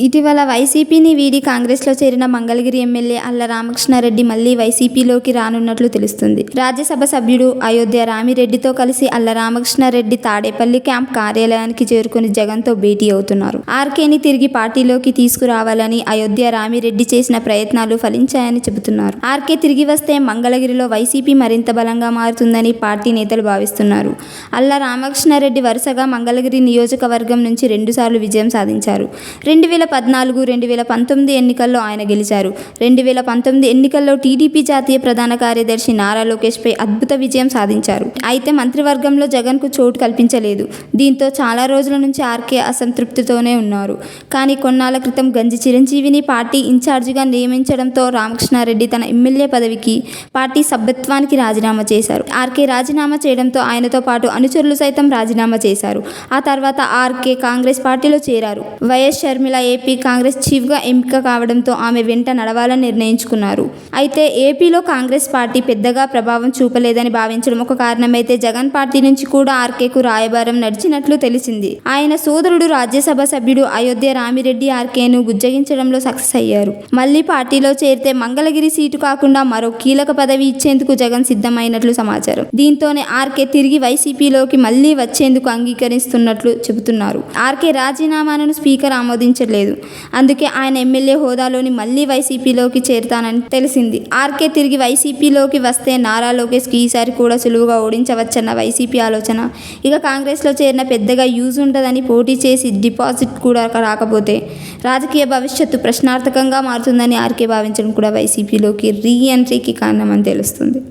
ఇటీవల వైసీపీని వీడి కాంగ్రెస్లో చేరిన మంగళగిరి ఎమ్మెల్యే అల్ల రామకృష్ణారెడ్డి మళ్లీ వైసీపీలోకి రానున్నట్లు తెలుస్తుంది. రాజ్యసభ సభ్యుడు అయోధ్య రామిరెడ్డితో కలిసి అల్ల రామకృష్ణారెడ్డి తాడేపల్లి క్యాంప్ కార్యాలయానికి చేరుకుని జగన్తో భేటీ అవుతున్నారు. ఆర్కేని తిరిగి పార్టీలోకి తీసుకురావాలని అయోధ్య రామిరెడ్డి చేసిన ప్రయత్నాలు ఫలించాయని చెబుతున్నారు. ఆర్కే తిరిగి వస్తే మంగళగిరిలో వైసీపీ మరింత బలంగా మారుతుందని పార్టీ నేతలు భావిస్తున్నారు. అల్ల రామకృష్ణారెడ్డి వరుసగా మంగళగిరి నియోజకవర్గం నుంచి 2 సార్లు విజయం సాధించారు. 2014-2019 ఎన్నికల్లో ఆయన గెలిచారు. 2019 ఎన్నికల్లో టీడీపీ జాతీయ ప్రధాన కార్యదర్శి నారా లోకేష్పై అద్భుత విజయం సాధించారు. అయితే మంత్రివర్గంలో జగన్కు చోటు కల్పించలేదు. దీంతో చాలా రోజుల నుంచి ఆర్కే అసంతృప్తితోనే ఉన్నారు. కానీ కొన్నాళ్ల క్రితం గంజి చిరంజీవిని పార్టీ ఇన్ఛార్జిగా నియమించడంతో రామకృష్ణారెడ్డి తన ఎమ్మెల్యే పదవికి, పార్టీ సభ్యత్వానికి రాజీనామా చేశారు. ఆర్కే రాజీనామా చేయడంతో ఆయనతో పాటు అనుచరులు సైతం రాజీనామా చేశారు. ఆ తర్వాత ఆర్కే కాంగ్రెస్ పార్టీలో చేరారు. వైఎస్ షర్మిల ఏపీ కాంగ్రెస్ చీఫ్గా ఎంపిక కావడంతో ఆమె వెంట నడవాలని నిర్ణయించుకున్నారు. అయితే ఏపీలో కాంగ్రెస్ పార్టీ పెద్దగా ప్రభావం చూపలేదని భావించడం ఒక కారణమైతే జగన్ పార్టీ నుంచి కూడా ఆర్కేకు రాయబారం నడిచినట్లు తెలిసింది. ఆయన సోదరుడు రాజ్యసభ సభ్యుడు అయోధ్య రామిరెడ్డి ఆర్కేను బుజ్జగించడంలో సక్సెస్ అయ్యారు. మళ్లీ పార్టీలో చేరితే మంగళగిరి సీటు కాకుండా మరో కీలక పదవి ఇచ్చేందుకు జగన్ సిద్ధమైనట్లు సమాచారం. దీంతోనే ఆర్కే తిరిగి వైసీపీలోకి మళ్లీ వచ్చేందుకు అంగీకరిస్తున్నట్లు చెబుతున్నారు. ఆర్కే రాజీనామాను స్పీకర్ ఆమోదించలేదు. అందుకే ఆయన ఎమ్మెల్యే హోదాలోని మళ్లీ వైసీపీలోకి చేరతానని తెలిసింది. ఆర్కే తిరిగి వైసీపీలోకి వస్తే నారా లోకేష్కి ఈసారి కూడా సులువుగా ఓడించవచ్చన్న వైసీపీ ఆలోచన. ఇక కాంగ్రెస్లో చేరిన పెద్దగా యూజ్ ఉండదని, పోటీ చేసి డిపాజిట్ కూడా రాకపోతే రాజకీయ భవిష్యత్తు ప్రశ్నార్థకంగా మారుతుందని ఆర్కే భావించడం కూడా వైసీపీలోకి రీ ఎంట్రీకి కారణమని తెలుస్తుంది.